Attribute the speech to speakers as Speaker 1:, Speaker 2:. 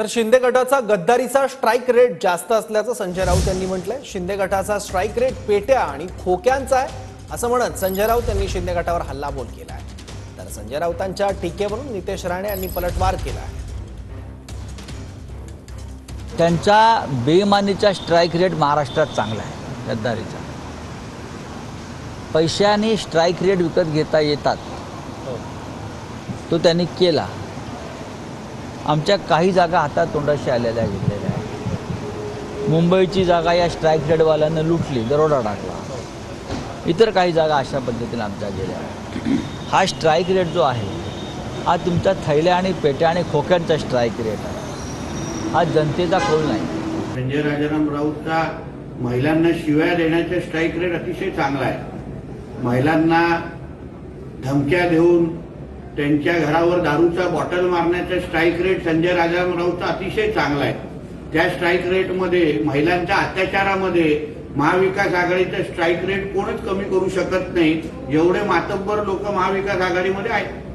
Speaker 1: तर शिंदे गटाचा गद्दारीचा strike rate जास्त असल्याचं संजय राऊत यांनी म्हटलंय। शिंदे गटाचा स्ट्राईक रेट पेट्या आणि खोक्यांचा आहे असं म्हणत संजय राऊत यांनी शिंदे गटावर हल्लाबोल केला आहे। तर संजय राऊतांच्या टीकेवरून नितेश राणे यांनी पलटवार केला आहे।
Speaker 2: त्यांचा बेईमानीचा स्ट्राईक रेट महाराष्ट्रात चांगला आहे। गद्दारीचा पैशाने स्ट्राईक रेट विकत घेता येतात तो त्यांनी केला। आमच्या काही जागा हातात तोंडाशी आलेल्या घेतलेल्या आहेत। मुंबईची जागा या स्ट्राईक रेटवाल्यांना लुटली, दरोडा टाकला। इतर काही जागा अशा पद्धतीने आमच्या गेल्या। हा स्ट्राईक रेट जो आहे हा तुमच्या थैल्या आणि पेट्या आणि खोक्यांचा स्ट्राईक रेट आहे, हा जनतेचा कौल नाही।
Speaker 3: संजय राजाराम राऊतचा महिलांना शिव्या देण्याचा स्ट्राईक रेट अतिशय चांगला आहे। महिलांना धमक्या देऊन त्यांच्या घरावर दारूचा बॉटल मारण्याचा स्ट्राईक रेट संजय राजाराम राऊतचा अतिशय चांगला आहे। त्या स्ट्राईक रेटमध्ये महिलांच्या अत्याचारामध्ये महाविकास आघाडीचा स्ट्राईक रेट कोणच कमी करू शकत नाही। एवढे मातब्बर लोक महाविकास आघाडीमध्ये आहेत।